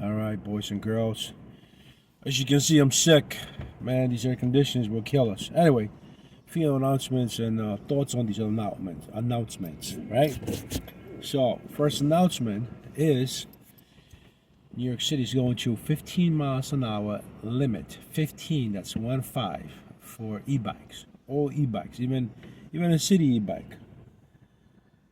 All right, boys and girls. As you can see, I'm sick. Man, these air conditions will kill us. Anyway, few announcements and thoughts on these announcements, right? So, first announcement is New York City is going to 15 miles an hour limit. 15, that's 1-5 for e-bikes. All e-bikes, even a city e-bike.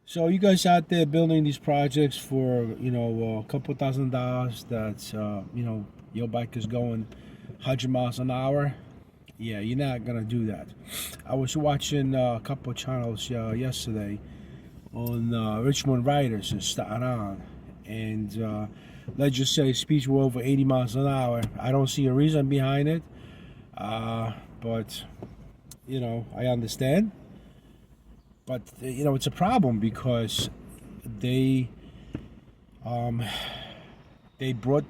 So you guys out there building these projects for a couple $1,000 that your bike is going 100 miles an hour. Yeah, you're not gonna do that. I was watching a couple of channels yesterday on Richmond Riders and Staten Island, and let's just say speeds were over 80 miles an hour. I don't see a reason behind it, but I understand. But it's a problem because they they brought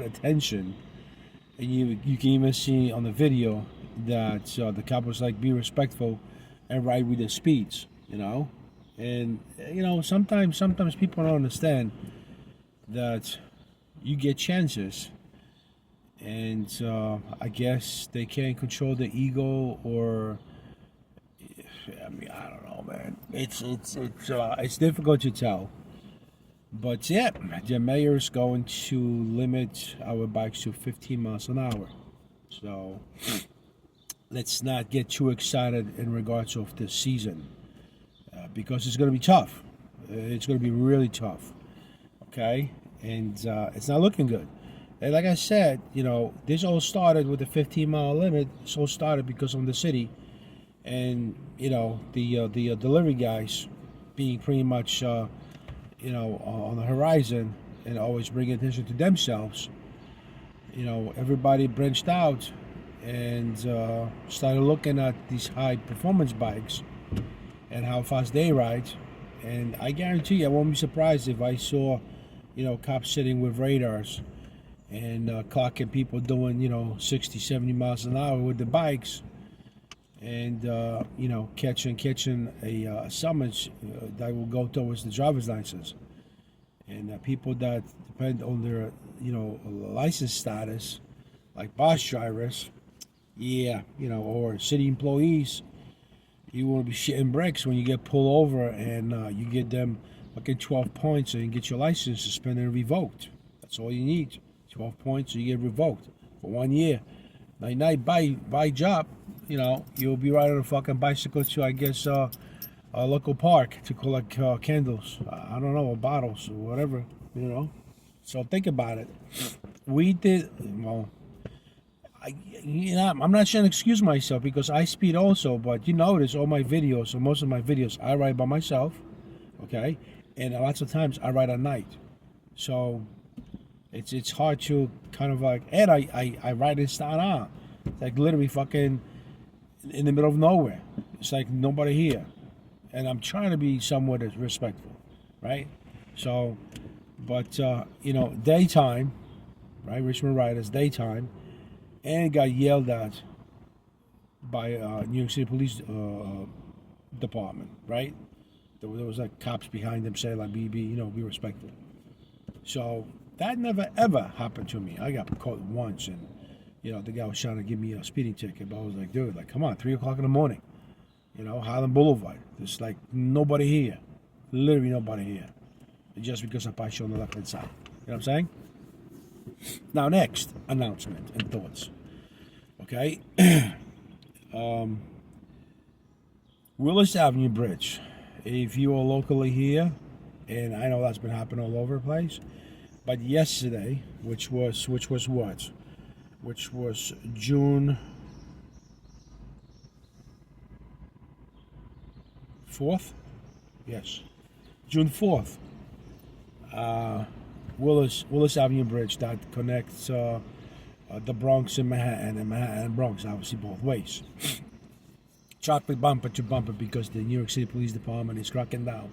attention, and you can even see on the video that the cop was like, "Be respectful and ride with the speeds," and sometimes people don't understand that you get chances, and I guess they can't control the ego or. I mean, I don't know, man. It's difficult to tell, but yeah, the mayor is going to limit our bikes to 15 miles an hour. So let's not get too excited in regards of this season, because it's going to be tough. It's going to be really tough. Okay, and it's not looking good. And like I said, this all started with the 15-mile limit. This all started because of the city. And the delivery guys being pretty much on the horizon and always bringing attention to themselves. Everybody branched out and started looking at these high performance bikes and how fast they ride. And I guarantee you, I won't be surprised if I saw cops sitting with radars and clocking people doing 60, 70 miles an hour with the bikes. And catching a summons that will go towards the driver's license, and people that depend on their license status, like bus drivers, or city employees, you will be shitting bricks when you get pulled over and you get them fucking 12 points and you get your license suspended and revoked. That's all you need. 12 points, so you get revoked for 1 year. Night by job. You'll be riding a fucking bicycle to, I guess, a local park to collect candles. I don't know, or bottles or whatever, So think about it. We did, well, I'm not trying to excuse myself because I speed also, but you notice all my videos, or most of my videos, I ride by myself, okay? And lots of times I ride at night. So it's hard to kind of like, and I ride in Staten Island. It's like literally fucking in the middle of nowhere. It's like nobody here. And I'm trying to be somewhat respectful, right? So, but, daytime, right? Richmond Riders, daytime, and got yelled at by New York City Police Department, right? There was like cops behind them saying like, be respectful. So that never ever happened to me. I got caught once, and the guy was trying to give me a speeding ticket, but I was like, dude, like, come on, 3 o'clock in the morning, Highland Boulevard. There's like nobody here, literally nobody here, just because I passed you on the left hand side. You know what I'm saying? Now, next announcement and thoughts. Okay, Willis Avenue Bridge. If you are locally here, and I know that's been happening all over the place, but yesterday, which was what? Which was June 4th? Yes, June 4th. Willis Avenue Bridge that connects the Bronx and Manhattan, and Manhattan and Bronx, obviously both ways. Traffic bumper to bumper because the New York City Police Department is cracking down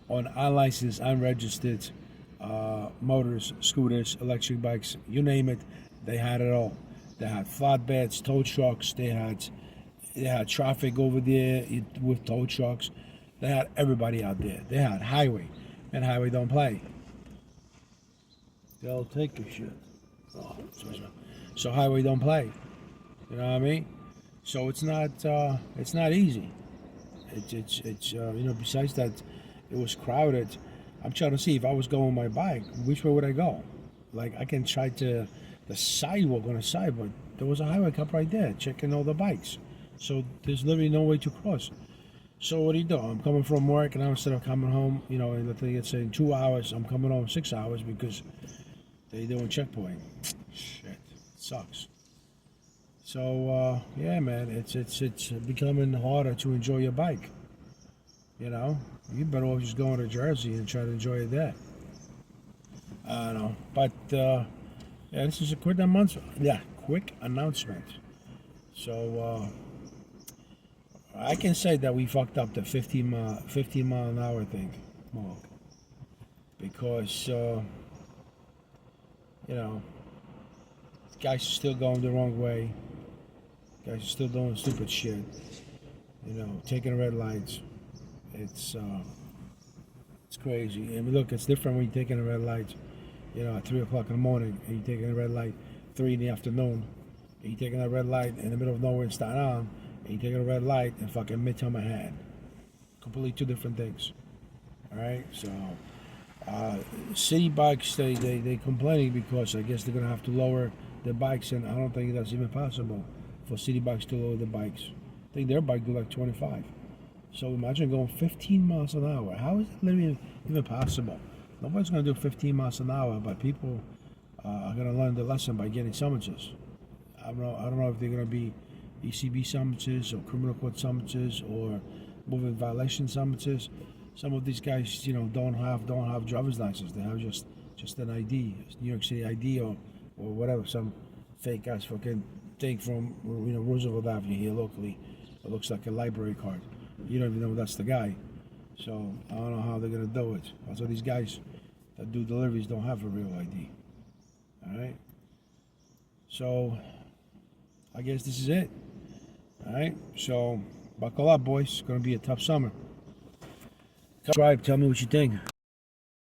on unlicensed, unregistered motors, scooters, electric bikes, you name it. They had it all. They had flatbeds, tow trucks. They had traffic over there with tow trucks. They had everybody out there. They had highway, and highway don't play. They'll take your shit. Oh, so highway don't play. You know what I mean? So it's not easy. It's you know, besides that, it was crowded. I'm trying to see if I was going on my bike, which way would I go? Like I can try to the sidewalk on the side, but there was a highway cop right there checking all the bikes. So there's literally no way to cross. So what do you do? I'm coming from work, and now instead of coming home, you know, let's say in 2 hours, I'm coming home 6 hours because they doing checkpoint. Shit, it sucks. So yeah, man, it's becoming harder to enjoy your bike. You know, you better off just going to Jersey and try to enjoy it there. I don't know, but yeah, this is a quick announcement. Yeah, quick announcement. So I can say that we fucked up the 15 mile an hour thing, Mark, because you know, guys are still going the wrong way. Guys are still doing stupid shit. You know, taking red lights. It's crazy. And look, it's different when you're taking a red light, you know, at 3 o'clock in the morning, and you're taking a red light 3 in the afternoon. And you're taking a red light in the middle of nowhere in Staten Island, and you're taking a red light in fucking Midtown Manhattan. Completely two different things. All right, so city bikes, they complaining because I guess they're gonna have to lower their bikes, and I don't think that's even possible for city bikes to lower the bikes. I think their bike do like 25. So imagine going 15 miles an hour. How is that even possible? Nobody's going to do 15 miles an hour, but people are going to learn the lesson by getting summonses. I don't know if they're going to be ECB summonses or criminal court summonses or moving violation summonses. Some of these guys, you know, don't have driver's license. They have just an ID, New York City ID or whatever, some fake ass fucking thing from, you know, Roosevelt Avenue here locally. It looks like a library card. You don't even know that's the guy. So I don't know how they're gonna do it. Also, these guys that do deliveries don't have a real ID. All right. So I guess this is it. All right. So buckle up, boys. It's gonna be a tough summer. Subscribe. Tell me what you think.